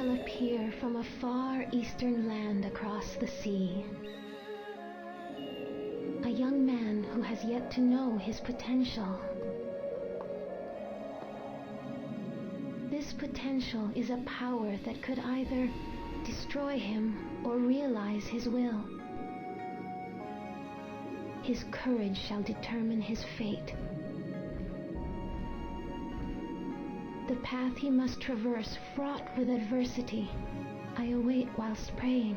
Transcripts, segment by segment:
shall appear from a far eastern land across the sea. A young man who has yet to know his potential. This potential is a power that could either destroy him or realize his will. His courage shall determine his fate. The path he must traverse, fraught with adversity, I await whilst praying.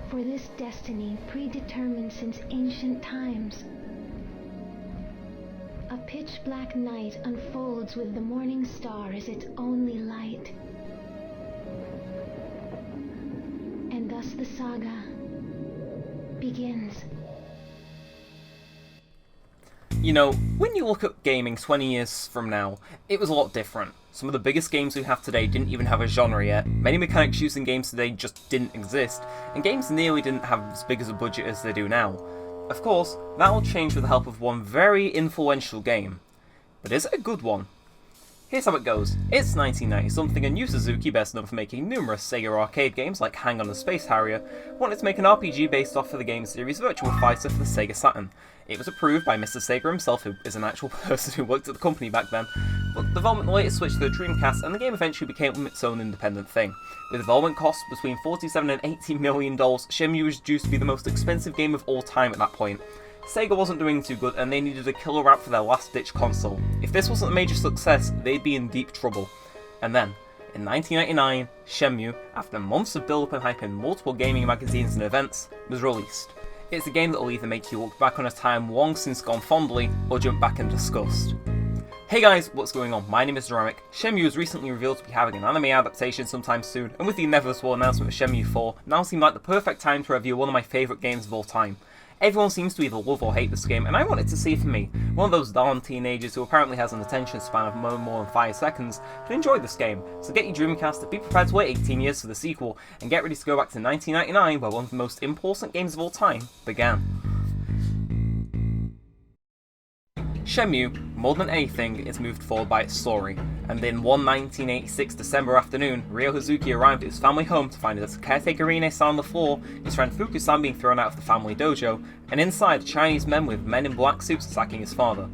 For this destiny predetermined since ancient times. A pitch-black night unfolds with the morning star as its only light. And thus the saga begins. You know, when you look at gaming 20 years from now, it was a lot different. Some of the biggest games we have today didn't even have a genre yet, many mechanics used in games today just didn't exist, and games nearly didn't have as big as a budget as they do now. Of course, that will change with the help of one very influential game. But is it a good one? Here's how it goes. It's 1990-something, and Yu Suzuki, best known for making numerous Sega arcade games like Hang On the Space Harrier, wanted to make an RPG based off of the game series Virtua Fighter for the Sega Saturn. It was approved by Mr. Sega himself, who is an actual person who worked at the company back then, but development later switched to the Dreamcast, and the game eventually became its own independent thing. With development costs between $47 and $80 million, Shenmue was due to be the most expensive game of all time at that point. Sega wasn't doing too good, and they needed a killer app for their last-ditch console. If this wasn't a major success, they'd be in deep trouble. And then, in 1999, Shenmue, after months of build-up and hype in multiple gaming magazines and events, was released. It's a game that will either make you look back on a time long since gone fondly, or jump back in disgust. Hey guys, what's going on? My name is Neremik. Shenmue was recently revealed to be having an anime adaptation sometime soon, and with the inevitable announcement of Shenmue 4, now seemed like the perfect time to review one of my favourite games of all time. Everyone seems to either love or hate this game, and I wanted to see it for me, one of those darn teenagers who apparently has an attention span of no more than 5 seconds, can enjoy this game. So get your Dreamcast, be prepared to wait 18 years for the sequel, and get ready to go back to 1999, where one of the most important games of all time began. Shenmue, more than anything, is moved forward by its story, and in one 1986 December afternoon, Ryo Hazuki arrived at his family home to find his caretaker Ine sat on the floor, his friend Fuku-san being thrown out of the family dojo, and inside, Chinese men with men in black suits attacking his father.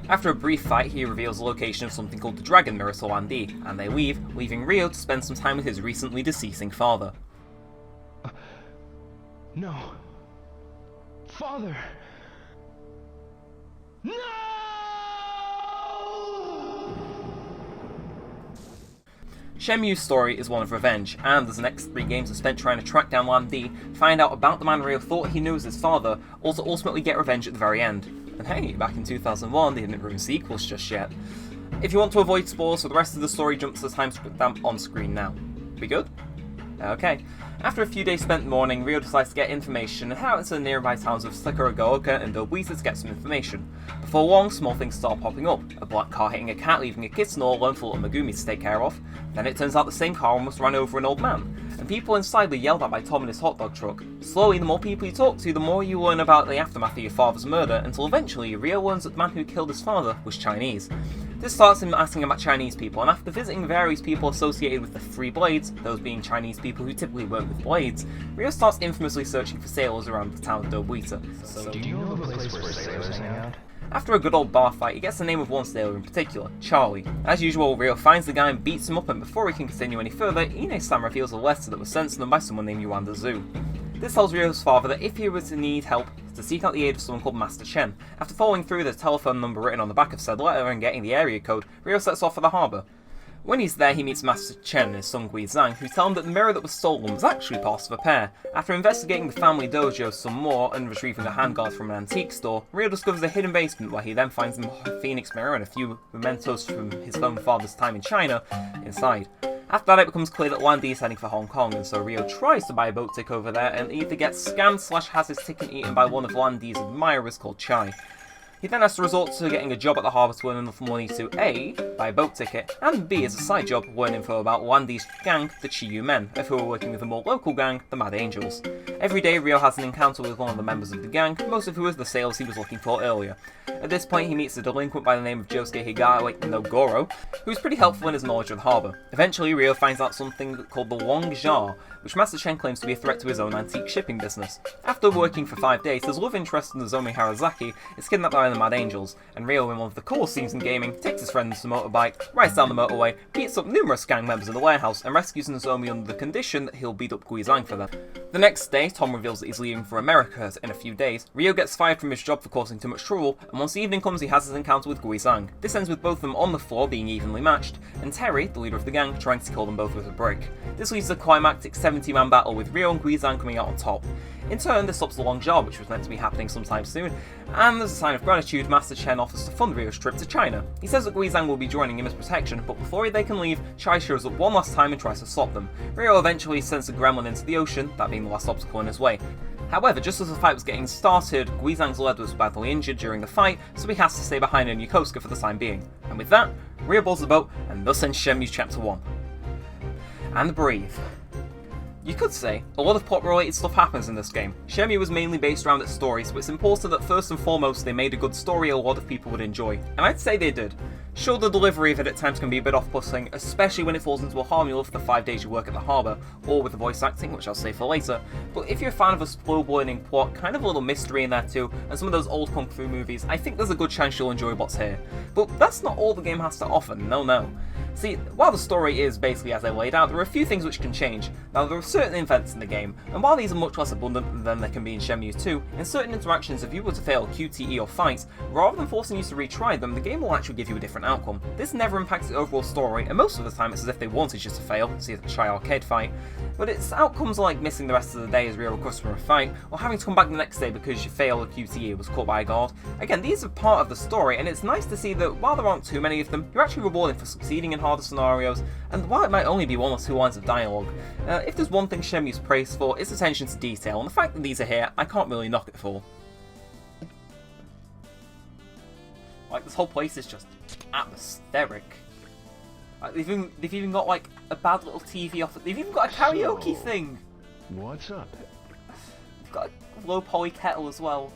After a brief fight, he reveals the location of something called the Dragon Mirror to i&ii, and they leave, leaving Ryo to spend some time with his recently deceasing father. No. Father! No! Shenmue's story is one of revenge, and as the next 3 games are spent trying to track down i&ii, find out about the man Ryo thought he knew as his father, also ultimately get revenge at the very end. And hey, back in 2001 they didn't ruin sequels just yet. If you want to avoid spoilers for the rest of the story, jump to the timestamp on screen now. We good? Okay. After a few days spent mourning, Ryo decides to get information and head out into the nearby towns of Sakuragaoka and Dobuita to get some information. Before long, small things start popping up. A black car hitting a cat, leaving a kid snore alone for little Megumi to take care of. Then it turns out the same car almost ran over an old man, and people inside were yelled at by Tom in his hot dog truck. Slowly, the more people you talk to, the more you learn about the aftermath of your father's murder, until eventually Ryo learns that the man who killed his father was Chinese. This starts him asking about Chinese people, and after visiting various people associated with the Three Blades, those being Chinese people who typically work with blades, Ryo starts infamously searching for sailors around the town of Dobuita. So do you know the place where sailors hang out? After a good old bar fight, he gets the name of one sailor in particular, Charlie. As usual, Ryo finds the guy and beats him up, and before he can continue any further, Ine-san reveals a letter that was sent to them by someone named Yuanda Zhu. This tells Ryo's father that if he were to need help, to seek out the aid of someone called Master Chen. After following through the telephone number written on the back of said letter and getting the area code, Ryo sets off for the harbour. When he's there, he meets Master Chen and his son Gui Zhang, who tell him that the mirror that was stolen was actually part of a pair. After investigating the family dojo some more and retrieving a handguard from an antique store, Ryo discovers a hidden basement where he then finds the Phoenix mirror and a few mementos from his own father's time in China inside. After that, it becomes clear that i&ii is heading for Hong Kong, and so Ryo tries to buy a boat ticket over there and either gets scammed / has his ticket eaten by one of i&ii's admirers called Chai. He then has to resort to getting a job at the harbour to earn enough money to A, buy a boat ticket, and B, as a side job, learn info about Landy's gang, the Chiyu Men, of who are working with a more local gang, the Mad Angels. Every day, Ryo has an encounter with one of the members of the gang, most of who is the sales he was looking for earlier. At this point, he meets a delinquent by the name of Josuke Higawa no Goro, who is pretty helpful in his knowledge of the harbour. Eventually, Ryo finds out something called the Long Jar, which Master Chen claims to be a threat to his own antique shipping business. After working for 5 days, his love interest in Nozomi Harazaki is kidnapped by the Mad Angels, and Ryo, in one of the coolest scenes in gaming, takes his friend to a motorbike, rides down the motorway, beats up numerous gang members in the warehouse, and rescues Nozomi under the condition that he'll beat up Guizang for them. The next day, Tom reveals that he's leaving for America in a few days. Ryo gets fired from his job for causing too much trouble, and once the evening comes, he has his encounter with Guizang. This ends with both of them on the floor being evenly matched, and Terry, the leader of the gang, trying to kill them both with a brick. This leads to a climactic 70-man battle with Ryo and Guizang coming out on top. In turn, this stops the Long Jar, which was meant to be happening sometime soon, and as a sign of gratitude, Master Chen offers to fund Ryo's trip to China. He says that Guizang will be joining him as protection, but before they can leave, Chai shows up one last time and tries to stop them. Ryo eventually sends a gremlin into the ocean, that being the last obstacle in his way. However, just as the fight was getting started, Guizang's leg was badly injured during the fight, so he has to stay behind in Yokosuka for the time being. And with that, Ryo boards the boat, and thus ends Shenmue Chapter 1. And breathe. You could say, a lot of plot-related stuff happens in this game. Shenmue was mainly based around its story, so it's important that first and foremost they made a good story a lot of people would enjoy. And I'd say they did. Sure, the delivery of it at times can be a bit off-putting, especially when it falls into a formula for the 5 days you work at the harbour, or with the voice acting, which I'll save for later, but if you're a fan of a slow-burning plot, kind of a little mystery in there too, and some of those old Kung Fu movies, I think there's a good chance you'll enjoy what's here. But that's not all the game has to offer, no. See, while the story is basically as they laid out, there are a few things which can change. Now, there are certain events in the game, and while these are much less abundant than they can be in Shenmue 2, in certain interactions, if you were to fail QTE or fights, rather than forcing you to retry them, the game will actually give you a different outcome. This never impacts the overall story, and most of the time it's as if they wanted you to fail, see the Shy Arcade fight, but its outcomes are like missing the rest of the day as Ryo recovers from a fight, or having to come back the next day because you failed a QTE was caught by a guard. Again, these are part of the story, and it's nice to see that while there aren't too many of them, you're actually rewarded for succeeding in harder scenarios, and while it might only be 1 or 2 lines of dialogue, if there's one thing Shenmue's praised for, it's attention to detail, and the fact that these are here, I can't really knock it for. Like, this whole place is just atmospheric. Like, they've even got like a bad little TV off. They've even got a karaoke thing. What's up? They've got a low poly kettle as well.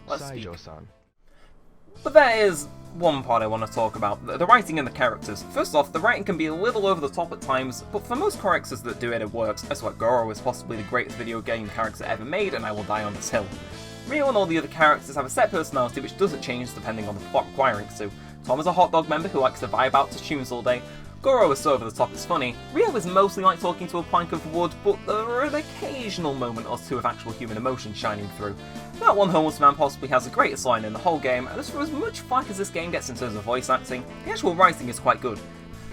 Saijo-san. But there is one part I want to talk about, the writing and the characters. First off, the writing can be a little over the top at times, but for most characters that do it works. I swear Goro is possibly the greatest video game character ever made, and I will die on this hill. Ryo and all the other characters have a set personality which doesn't change depending on the plot requiring it to. Tom is a hot dog member who likes to vibe out to tunes all day. Goro is so over the top it's funny. Ryo is mostly like talking to a plank of wood, but there are an occasional moment or two of actual human emotion shining through. That one homeless man possibly has the greatest line in the whole game, and as for as much flack as this game gets in terms of voice acting, the actual writing is quite good.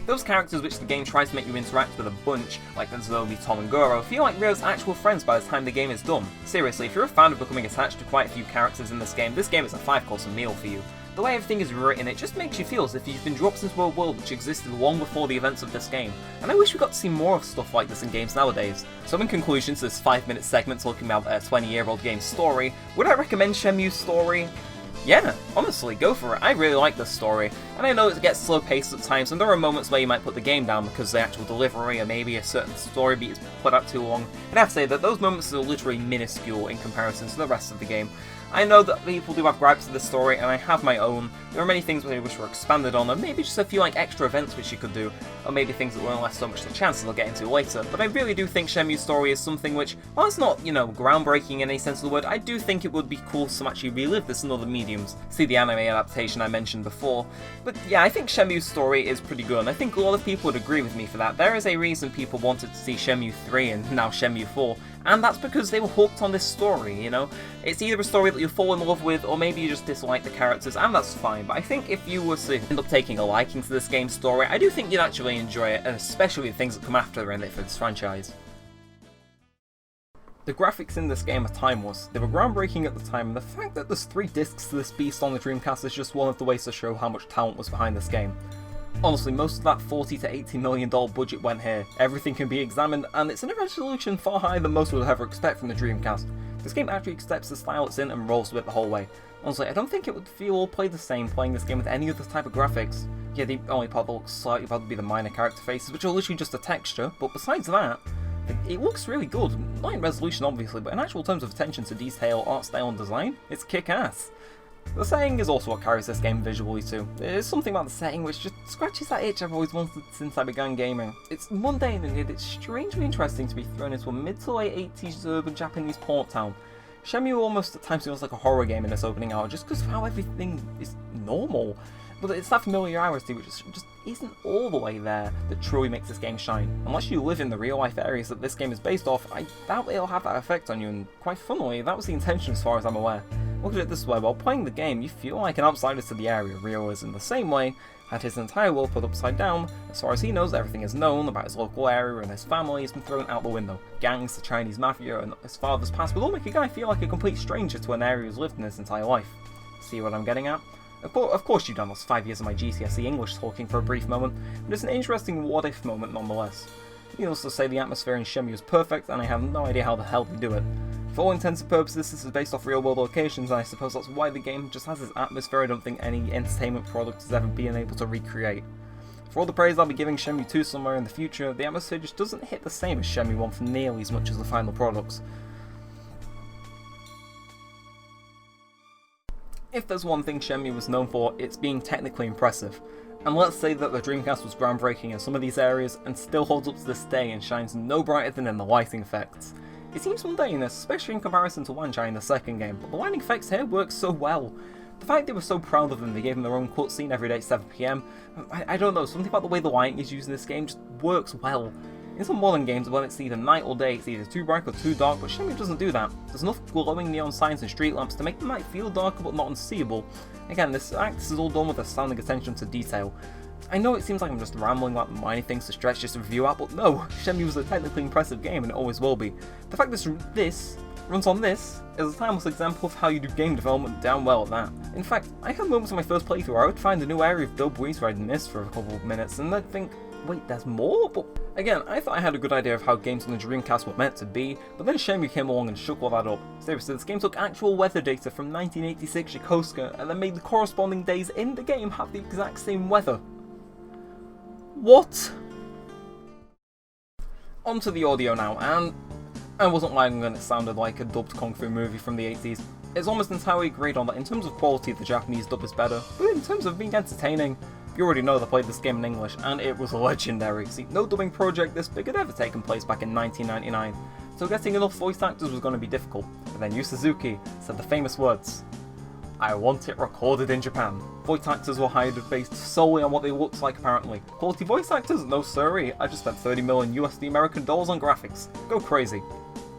Those characters which the game tries to make you interact with a bunch, like Nozomi, Tom and Goro, feel like Ryo's actual friends by the time the game is done. Seriously, if you're a fan of becoming attached to quite a few characters in this game is a 5-course meal for you. The way everything is written, it just makes you feel as if you've been dropped into a world which existed long before the events of this game, and I wish we got to see more of stuff like this in games nowadays. So in conclusion to this 5-minute segment talking about a 20-year-old game's story, would I recommend Shenmue's story? Yeah, honestly, go for it. I really like this story, and I know it gets slow-paced at times, and there are moments where you might put the game down because the actual delivery or maybe a certain story beat is put out too long, and I have to say that those moments are literally minuscule in comparison to the rest of the game. I know that people do have gripes with this story, and I have my own. There are many things which I wish were expanded on, or maybe just a few like extra events which you could do, or maybe things that weren't left so much to chance that I'll get into later. But I really do think Shenmue's story is something which, while it's not, groundbreaking in any sense of the word, I do think it would be cool to actually relive this in other mediums. See the anime adaptation I mentioned before. But yeah, I think Shenmue's story is pretty good, and I think a lot of people would agree with me for that. There is a reason people wanted to see Shenmue 3 and now Shenmue 4, and that's because they were hooked on this story, It's either a story that you fall in love with, or maybe you just dislike the characters, and that's fine, but I think if you were to end up taking a liking to this game's story, I do think you'd actually enjoy it, and especially the things that come after in it for this franchise. The graphics in this game are timeless. They were groundbreaking at the time, and the fact that there's 3 discs to this beast on the Dreamcast is just one of the ways to show how much talent was behind this game. Honestly, most of that $40 to $80 million budget went here. Everything can be examined, and it's in a resolution far higher than most would ever expect from the Dreamcast. This game actually accepts the style it's in and rolls with it the whole way. Honestly, I don't think it would feel or play the same playing this game with any other type of graphics. Yeah, the only part that looks slightly bad would be the minor character faces, which are literally just a texture, but besides that, it looks really good. Not in resolution obviously, but in actual terms of attention to detail, art style and design, it's kick-ass. The setting is also what carries this game visually too. There's something about the setting which just scratches that itch I've always wanted since I began gaming. It's mundane and yet it's strangely interesting to be thrown into a mid to late 80s urban Japanese port town. Shenmue almost at times feels like a horror game in its opening hour just because of how everything is normal. But it's that familiarity which just isn't all the way there that truly makes this game shine. Unless you live in the real life areas that this game is based off, I doubt it'll have that effect on you, and quite funnily, that was the intention as far as I'm aware. Look at it this way, while playing the game, you feel like an outsider to the area. Ryo is in the same way, had his entire world put upside down. As far as he knows, everything is known about his local area and his family has been thrown out the window. Gangs, the Chinese mafia, and his father's past will all make a guy feel like a complete stranger to an area he's lived in his entire life. See what I'm getting at? Of course you've done lost 5 years of my GCSE English talking for a brief moment, but it's an interesting what-if moment nonetheless. Needless to say, the atmosphere in Shenmue is perfect, and I have no idea how the hell they do it. For all intents and purposes, this is based off real-world locations, and I suppose that's why the game just has this atmosphere I don't think any entertainment product has ever been able to recreate. For all the praise I'll be giving Shenmue 2 somewhere in the future, the atmosphere just doesn't hit the same as Shenmue 1 for nearly as much as the final products. If there's one thing Shenmue was known for, it's being technically impressive. And let's say that the Dreamcast was groundbreaking in some of these areas and still holds up to this day and shines no brighter than in the lighting effects. It seems mundane, especially in comparison to Wanchai in the second game, but the lighting effects here work so well. The fact they were so proud of them, they gave them their own cutscene every day at 7 PM, I don't know, something about the way the lighting is used in this game just works well. In some modern games, when it's either night or day, it's either too bright or too dark, but Shenmue doesn't do that. There's enough glowing neon signs and street lamps to make the night feel darker but not unseeable. Again, this is all done with astounding attention to detail. I know it seems like I'm just rambling about minor things to stretch this review out, but no, Shenmue was a technically impressive game and it always will be. The fact this runs on this is a timeless example of how you do game development damn well at that. In fact, I had moments in my first playthrough where I would find a new area of Bill Breeze where I'd missed for a couple of minutes and I'd think, wait, there's more? But again, I thought I had a good idea of how games on the Dreamcast were meant to be, but then Shenmue came along and shook all that up. Seriously, this game took actual weather data from 1986 Yokosuka and then made the corresponding days in the game have the exact same weather. What? Onto the audio now, and I wasn't lying when it sounded like a dubbed Kung Fu movie from the 80s. It's almost entirely agreed on that in terms of quality the Japanese dub is better, but in terms of being entertaining, you already know they played this game in English, and it was legendary. See, no dubbing project this big had ever taken place back in 1999, so getting enough voice actors was going to be difficult, but then Yu Suzuki said the famous words, "I want it recorded in Japan." Voice actors were hired based solely on what they looked like apparently. Quality voice actors? No siree, I just spent $30 million USD American dollars on graphics. Go crazy.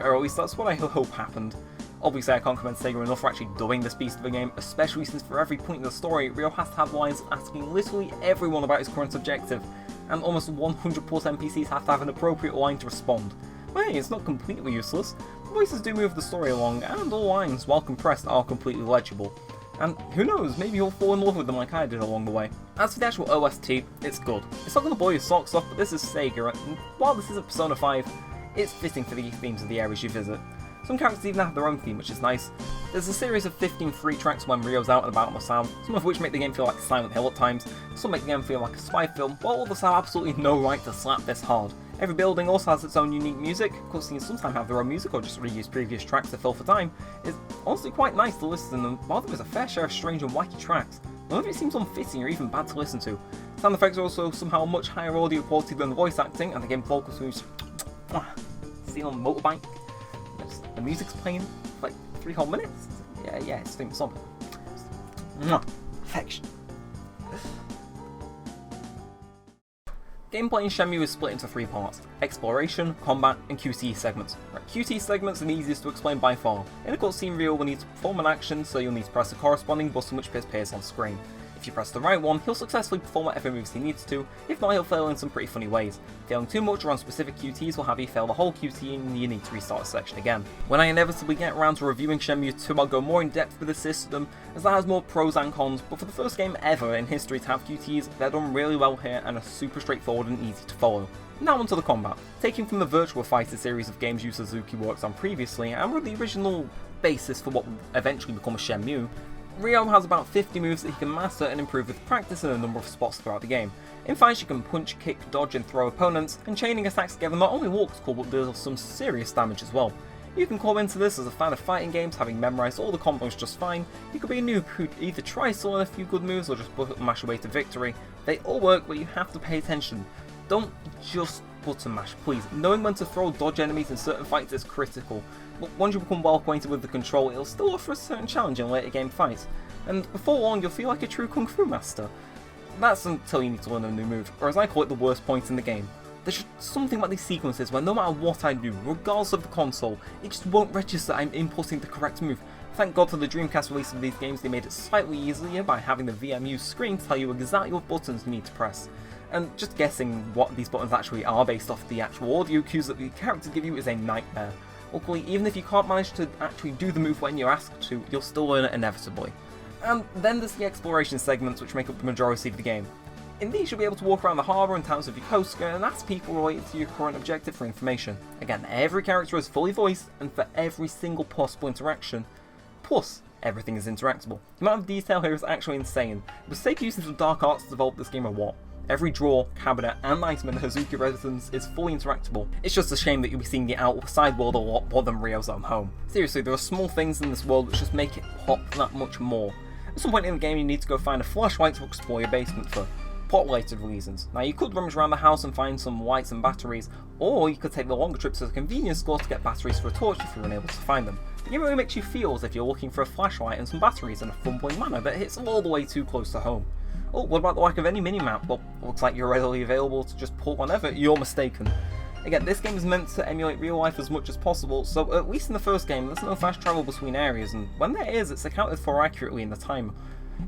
Or at least that's what I hope happened. Obviously I can't commend Sega enough for actually dubbing this beast of a game, especially since for every point in the story, Ryo has to have lines asking literally everyone about his current objective, and almost 100 plus NPCs have to have an appropriate line to respond. But hey, it's not completely useless. The voices do move the story along, and all lines, while compressed, are completely legible. And who knows, maybe you'll fall in love with them like I did along the way. As for the actual OST, it's good. It's not going to blow your socks off, but this is Sega, and while this isn't Persona 5, it's fitting for the themes of the areas you visit. Some characters even have their own theme, which is nice. There's a series of 15 free tracks when Ryo's out and about on the sound, some of which make the game feel like Silent Hill at times, some make the game feel like a spy film, while others have absolutely no right to slap this hard. Every building also has its own unique music. Cutscenes sometimes have their own music or just reuse previous tracks to fill for time. It's honestly quite nice to listen, and while there is a fair share of strange and wacky tracks, none of it seems unfitting or even bad to listen to. Sound effects are also somehow much higher audio quality than the voice acting, and the game vocals moves seen on the motorbike. The music's playing for like 3 whole minutes. Yeah, it's doing something. Perfection. Gameplay in Shenmue is split into 3 parts: exploration, combat, and QTE segments. QTE segments are the easiest to explain by far. In a cutscene, Ryo will need to perform an action, so you'll need to press the corresponding button which appears on screen. If you press the right one, he'll successfully perform whatever moves he needs to, if not he'll fail in some pretty funny ways. Failing too much around specific QTs will have you fail the whole QT and you need to restart the section again. When I inevitably get around to reviewing Shenmue 2, I'll go more in depth with the system, as that has more pros and cons, but for the first game ever in history to have QTs, they're done really well here and are super straightforward and easy to follow. Now onto the combat. Taking from the Virtua Fighter series of games Yu Suzuki worked on previously, and were the original basis for what would eventually become a Shenmue, Ryo has about 50 moves that he can master and improve with practice in a number of spots throughout the game. In fights you can punch, kick, dodge and throw opponents, and chaining attacks together not only looks cool but deals some serious damage as well. You can call into this as a fan of fighting games, having memorised all the combos just fine. You could be a noob who'd either try to learn a few good moves or just button mash away to victory. They all work, but you have to pay attention. Don't just button mash, please. Knowing when to throw dodge enemies in certain fights is critical, but once you become well acquainted with the control, it'll still offer a certain challenge in later game fights, and before long you'll feel like a true Kung Fu master. That's until you need to learn a new move, or as I call it, the worst point in the game. There's just something about these sequences where no matter what I do, regardless of the console, it just won't register I'm inputting the correct move. Thank God for the Dreamcast release of these games, they made it slightly easier by having the VMU screen tell you exactly what buttons you need to press. And just guessing what these buttons actually are based off the actual audio cues that the characters give you is a nightmare. Luckily, even if you can't manage to actually do the move when you're asked to, you'll still learn it inevitably. And then there's the exploration segments which make up the majority of the game. In these you'll be able to walk around the harbour and towns of Yokosuka and ask people related to your current objective for information. Again, every character is fully voiced and for every single possible interaction. Plus, everything is interactable. The amount of detail here is actually insane. The mistake using some dark arts to develop this game or what? Every drawer, cabinet and item in the Hazuki residence is fully interactable. It's just a shame that you'll be seeing the outside world a lot more than Ryo's own home. Seriously, there are small things in this world which just make it pop that much more. At some point in the game you need to go find a flashlight to explore your basement for plot-related reasons. Now you could rummage around the house and find some lights and batteries, or you could take the longer trip to the convenience store to get batteries for a torch if you're unable to find them. The game really makes you feel as if you're looking for a flashlight and some batteries in a fumbling manner that hits all the way too close to home. Oh, what about the lack of any minimap? Well, looks like you're readily available to just pull whenever. You're mistaken. Again, this game is meant to emulate real life as much as possible, so at least in the first game there's no fast travel between areas, and when there is, it's accounted for accurately in the timer.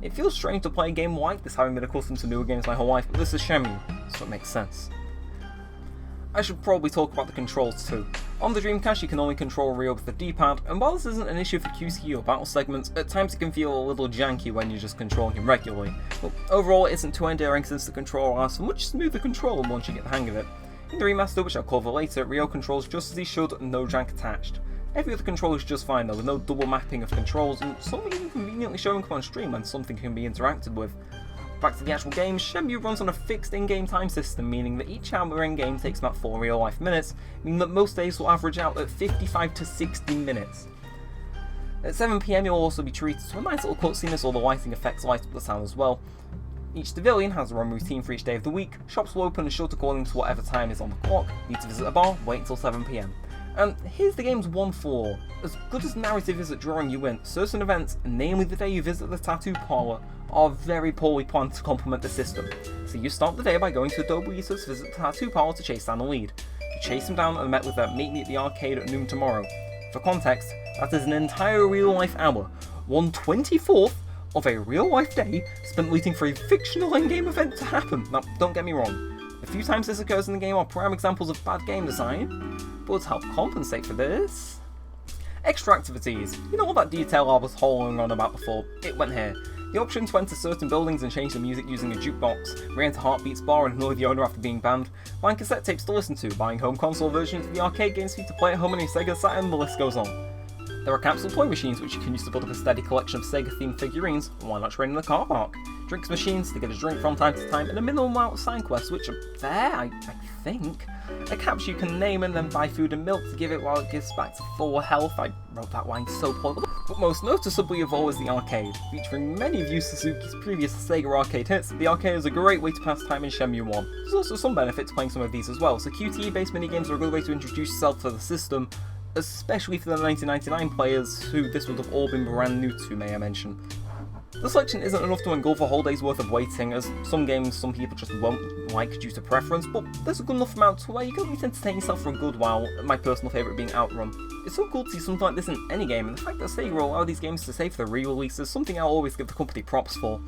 It feels strange to play a game like this having been accustomed to newer games my whole life, but this is Shenmue, so it makes sense. I should probably talk about the controls too. On the Dreamcast you can only control Ryo with the D-pad, and while this isn't an issue for QC or battle segments, at times it can feel a little janky when you're just controlling him regularly. But overall it isn't too endearing since the controller allows for much smoother control once you get the hang of it. In the remaster, which I'll cover later, Ryo controls just as he should and no jank attached. Every other controller is just fine though, with no double mapping of controls, and some even conveniently showing up on stream when something can be interacted with. Back to the actual game, Shenmue runs on a fixed in-game time system, meaning that each hour in-game takes about 4 real-life minutes, meaning that most days will average out at 55 to 60 minutes. At 7 PM you'll also be treated to a nice little cutscene as all the lighting effects light up the sound as well. Each civilian has their own routine for each day of the week, shops will open and shut according to whatever time is on the clock, need to visit a bar, wait until 7 PM. And here's the game's one flaw. As good as the narrative is at drawing you in, certain events, namely the day you visit the tattoo parlour, are very poorly planned to complement the system. So you start the day by going to Adobe-Ito's to visit the tattoo parlour to chase down the lead. You chase him down and are met with a meet me at the arcade at noon tomorrow. For context, that is an entire real-life hour, 1/24th of a real-life day spent waiting for a fictional endgame event to happen. Now, don't get me wrong, the few times this occurs in the game are prime examples of bad game design, but to help compensate for this... Extra activities. You know all that detail I was hollering on about before? It went here. The option to enter certain buildings and change the music using a jukebox, re-enter Heartbeat's bar and annoy the owner after being banned, buying cassette tapes to listen to, buying home console versions of the arcade games for you to play at home on your Sega Saturn, the list goes on. There are capsule toy machines which you can use to build up a steady collection of Sega-themed figurines, why not train in the car park? Drinks machines to get a drink from time to time, and a minimal amount of side quests which are there, I think. A capsule you can name and then buy food and milk to give it while it gives back to full health. I wrote that line so poorly. But most noticeably of all is the arcade. Featuring many of Yu Suzuki's previous Sega arcade hits, the arcade is a great way to pass time in Shenmue 1. There's also some benefit to playing some of these as well, so QTE-based minigames are a good way to introduce yourself to the system, especially for the 1999 players who this would have all been brand new to, may I mention. The selection isn't enough to engulf a whole day's worth of waiting, as some games some people just won't like due to preference, but there's a good enough amount to where you can at least entertain yourself for a good while, my personal favourite being Outrun. It's so cool to see something like this in any game, and the fact that Sega will allow these games to save for the re-release is something I'll always give the company props for.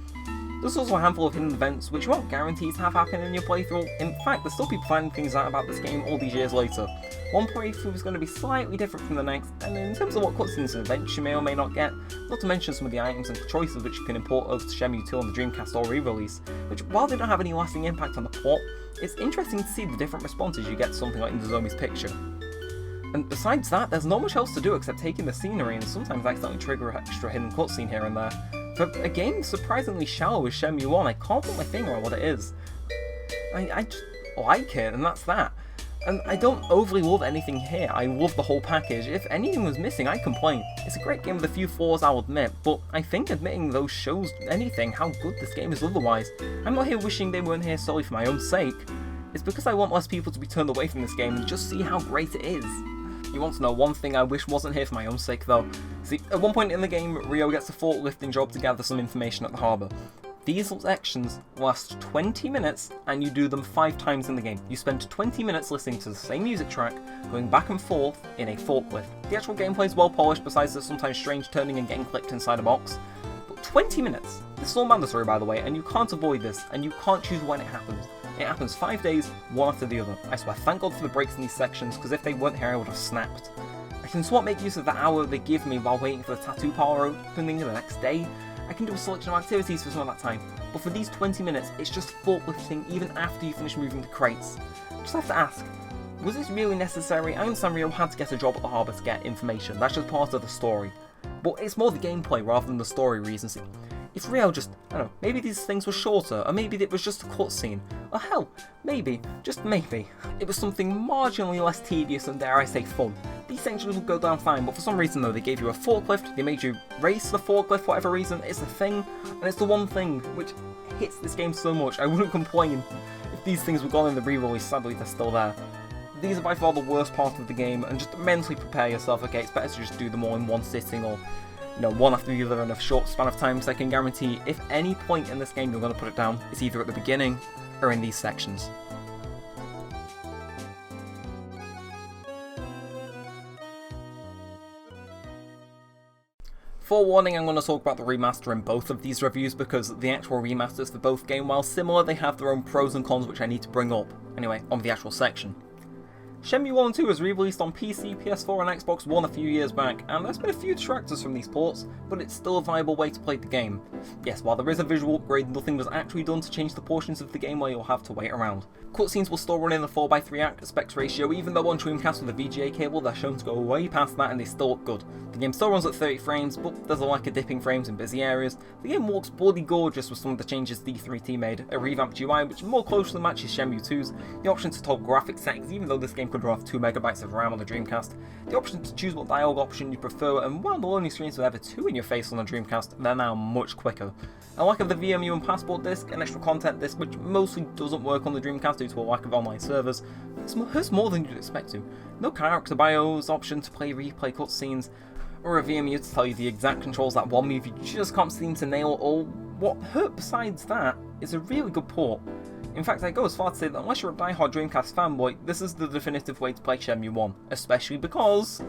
There's also a handful of hidden events which you won't guarantee to have happen in your playthrough. In fact, there's still people finding things out about this game all these years later. One playthrough is going to be slightly different from the next, and in terms of what cutscenes and events you may or may not get, not to mention some of the items and choices which you can import over to Shenmue 2 on the Dreamcast or re-release, which while they don't have any lasting impact on the plot, it's interesting to see the different responses you get to something like Nozomi's picture. And besides that, there's not much else to do except taking the scenery and sometimes accidentally trigger an extra hidden cutscene here and there. For a game surprisingly shallow as Shenmue 1, I can't put my finger on what it is. I just like it, and that's that. And I don't overly love anything here, I love the whole package. If anything was missing, I'd complain. It's a great game with a few flaws, I'll admit, but I think admitting those shows anything how good this game is otherwise. I'm not here wishing they weren't here solely for my own sake. It's because I want less people to be turned away from this game and just see how great it is. You want to know one thing I wish wasn't here for my own sake though? See, at one point in the game, Ryo gets a forklifting job to gather some information at the harbour. These sections last 20 minutes and you do them 5 times in the game. You spend 20 minutes listening to the same music track, going back and forth in a forklift. The actual gameplay is well polished besides the sometimes strange turning and getting clipped inside a box. But 20 minutes! This is all mandatory by the way, and you can't avoid this, and you can't choose when it happens. It happens 5 days, one after the other. I swear, thank God for the breaks in these sections, because if they weren't here I would have snapped. I can somewhat make use of the hour they give me while waiting for the tattoo parlour opening the next day. I can do a selection of activities for some of that time, but for these 20 minutes, it's just forklifting even after you finish moving the crates. I just have to ask, was this really necessary? I understand Ryo had to get a job at the harbour to get information, that's just part of the story. But it's more the gameplay rather than the story reasons. If Ryo just, I don't know, maybe these things were shorter, or maybe it was just a cutscene, or hell, maybe, just maybe, it was something marginally less tedious and dare I say fun. These sections would go down fine, but for some reason though, they gave you a forklift, they made you race the forklift for whatever reason, it's a thing, and it's the one thing which hits this game so much, I wouldn't complain if these things were gone in the re-release, sadly they're still there. These are by far the worst part of the game, and just mentally prepare yourself, okay, it's better to just do them all in one sitting, or one after the other in a short span of time, because I can guarantee if any point in this game you're going to put it down, it's either at the beginning or in these sections. Forewarning, I'm going to talk about the remaster in both of these reviews because the actual remasters for both games, while similar, they have their own pros and cons which I need to bring up. Anyway, on with the actual section. Shenmue 1 and 2 was re-released on PC, PS4 and Xbox One a few years back, and there's been a few detractors from these ports, but it's still a viable way to play the game. Yes, while there is a visual upgrade, nothing was actually done to change the portions of the game where you'll have to wait around. Cutscenes will still run in the 4:3 aspect ratio, even though on Dreamcast with a VGA cable they're shown to go way past that and they still look good. The game still runs at 30 frames, but there's a lack of dipping frames in busy areas. The game looks bloody gorgeous with some of the changes D3T made, a revamped UI which more closely matches Shenmue 2's, the option to toggle graphics settings even though this game could run off 2 MB of RAM on the Dreamcast, the option to choose what dialogue option you prefer, and while the loading screens were ever 2 in your face on the Dreamcast, they're now much quicker. A lack of the VMU and passport disc, an extra content disc which mostly doesn't work on the Dreamcast due to a lack of online servers, it hurts more than you'd expect to. No character bios, option to play replay cutscenes, or a VMU to tell you the exact controls that one move you just can't seem to nail, or what hurt besides that is a really good port. In fact, I go as far to say that unless you're a diehard Dreamcast fanboy, this is the definitive way to play Shenmue 1, especially because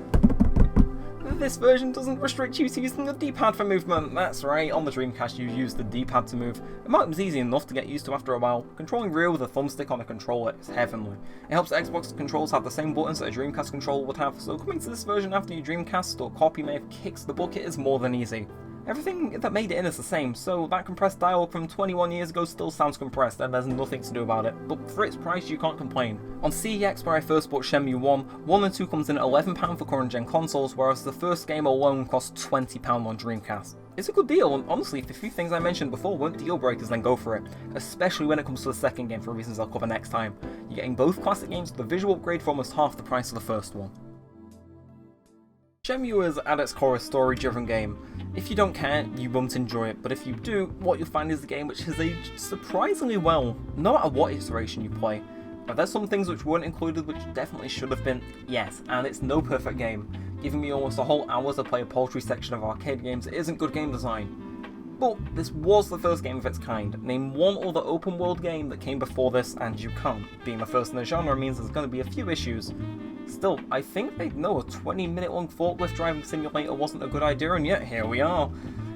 this version doesn't restrict you to using the D-pad for movement. That's right, on the Dreamcast you use the D-pad to move. It might be easy enough to get used to after a while. Controlling Ryo with a thumbstick on a controller is heavenly. It helps Xbox controls have the same buttons that a Dreamcast controller would have, so coming to this version after your Dreamcast or copy may have kicks the bucket is more than easy. Everything that made it in is the same, so that compressed dialogue from 21 years ago still sounds compressed and there's nothing to do about it, but for its price you can't complain. On CEX where I first bought Shenmue 1 and 2 comes in at £11 for current gen consoles, whereas the first game alone costs £20 on Dreamcast. It's a good deal, and honestly if the few things I mentioned before weren't deal breakers then go for it, especially when it comes to the second game for reasons I'll cover next time. You're getting both classic games with a visual upgrade for almost half the price of the first one. Shenmue is at its core a story-driven game. If you don't care, you won't enjoy it, but if you do, what you'll find is a game which has aged surprisingly well, no matter what iteration you play. Now there's some things which weren't included which definitely should have been, yes, and it's no perfect game. Giving me almost a whole hour to play a paltry section of arcade games isn't good game design. But this was the first game of its kind. Name one other open world game that came before this and you can't. Being the first in the genre means there's going to be a few issues. Still, I think they'd know a 20-minute long forklift driving simulator wasn't a good idea, and yet here we are.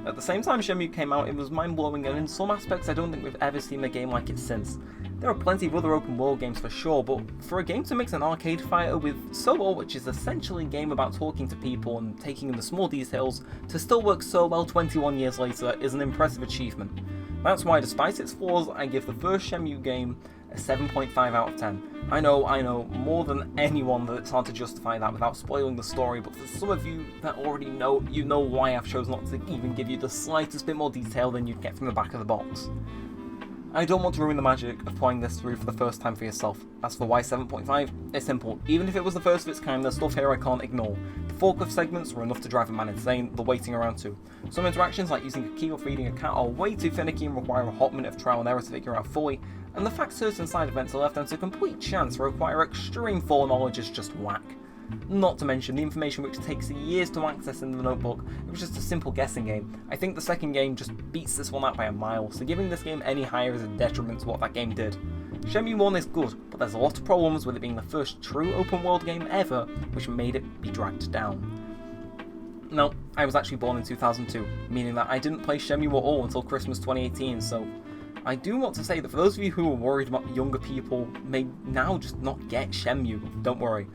At the same time Shenmue came out, it was mind-blowing, and in some aspects I don't think we've ever seen a game like it since. There are plenty of other open world games for sure, but for a game to mix an arcade fighter with Solo, which is essentially a game about talking to people and taking in the small details, to still work so well 21 years later is an impressive achievement. That's why, despite its flaws, I give the first Shenmue game a 7.5 out of 10. I know, more than anyone that it's hard to justify that without spoiling the story, but for some of you that already know, you know why I've chosen not to even give you the slightest bit more detail than you'd get from the back of the box. I don't want to ruin the magic of playing this through for the first time for yourself. As for why 7.5, it's simple. Even if it was the first of its kind, there's stuff here I can't ignore. The forklift segments were enough to drive a man insane, the waiting around too. Some interactions, like using a key or feeding a cat, are way too finicky and require a hot minute of trial and error to figure out fully, and the fact certain side events are left down to complete chance require extreme foreknowledge is just whack. Not to mention the information which takes years to access in the notebook, it was just a simple guessing game. I think the second game just beats this one out by a mile, so giving this game any higher is a detriment to what that game did. Shenmue 1 is good, but there's a lot of problems with it being the first true open world game ever, which made it be dragged down. No, I was actually born in 2002, meaning that I didn't play Shenmue at all until Christmas 2018, so I do want to say that for those of you who are worried about younger people may now just not get Shenmue, don't worry.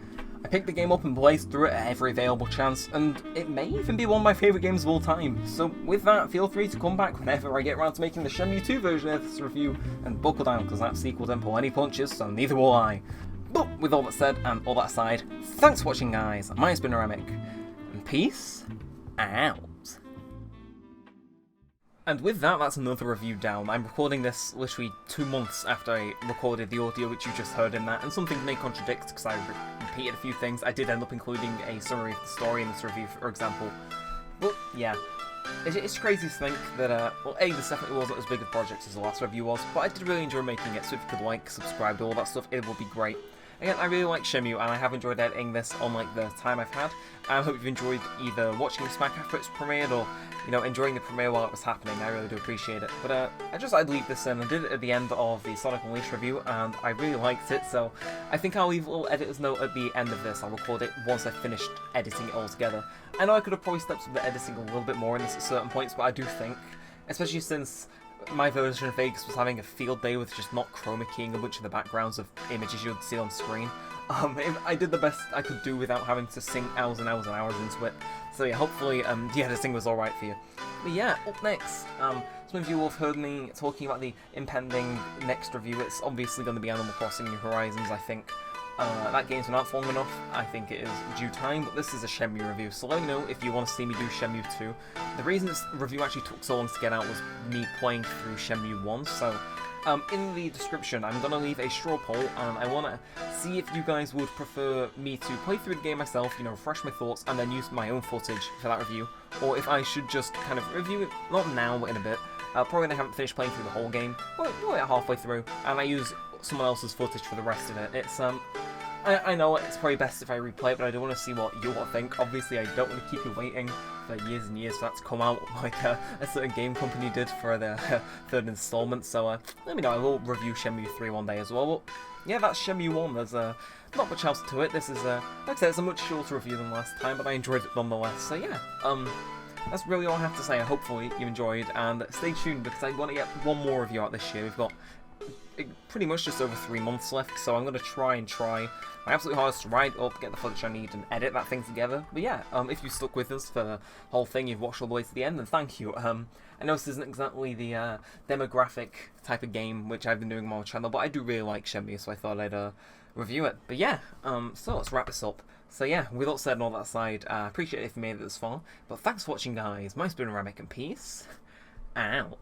I picked the game up and blazed through it at every available chance, and it may even be one of my favourite games of all time. So with that, feel free to come back whenever I get around to making the Shenmue 2 version of this review, and buckle down, because that sequel didn't pull any punches, so neither will I. But with all that said, and all that aside, thanks for watching guys, mine's been Neremik, and peace out. And with that, that's another review down. I'm recording this literally 2 months after I recorded the audio which you just heard in that, and some things may contradict because I repeated a few things. I did end up including a summary of the story in this review, for example. But yeah, it's crazy to think that, well, A, this definitely wasn't as big a project as the last review was, but I did really enjoy making it, so if you could like, subscribe to all that stuff, it would be great. Again, I really like Shenmue, and I have enjoyed editing this on the time I've had. I hope you've enjoyed either watching this back after it's premiered, or enjoying the premiere while it was happening. I really do appreciate it. But I'd leave this in. I did it at the end of the Sonic Unleashed review, and I really liked it. So I think I'll leave a little editor's note at the end of this. I'll record it once I've finished editing it all together. I know I could have probably stepped up the editing a little bit more in this at certain points, but I do think, especially since my version of Vegas was having a field day with just not chroma keying a bunch of the backgrounds of images you'd see on screen. I did the best I could do without having to sink hours and hours and hours into it. So yeah, hopefully the editing was alright for you. But yeah, up next, some of you will have heard me talking about the impending next review. It's obviously going to be Animal Crossing New Horizons, I think. That game's been out long enough, I think it is due time, but this is a Shenmue review, so let me know if you want to see me do Shenmue 2. The reason this review actually took so long to get out was me playing through Shenmue 1, so in the description I'm going to leave a straw poll, and I want to see if you guys would prefer me to play through the game myself, refresh my thoughts, and then use my own footage for that review, or if I should just kind of review it, not now, but in a bit. Probably when I haven't finished playing through the whole game, but halfway through, and I use someone else's footage for the rest of it. It's I know it's probably best if I replay it, but I don't want to see what you all think. Obviously, I don't want to keep you waiting for years and years for that to come out, like a certain game company did for their third installment. So let me know. I will review Shenmue 3 one day as well. But yeah, that's Shenmue 1. There's not much else to it. This is like I said, it's a much shorter review than last time, but I enjoyed it nonetheless. So yeah, that's really all I have to say. Hopefully you enjoyed, and stay tuned because I want to get one more review out this year. We've got pretty much just over 3 months left, so I'm going to try my absolute hardest to write up, get the footage I need, and edit that thing together. But yeah, if you stuck with us for the whole thing, you've watched all the way to the end, then thank you. I know this isn't exactly the demographic type of game which I've been doing on my channel, but I do really like Shenmue, so I thought I'd review it. But yeah, so let's wrap this up. So yeah, with all said and all that aside, I appreciate it if you made it this far, but thanks for watching guys, mine's been Neremik, and peace out.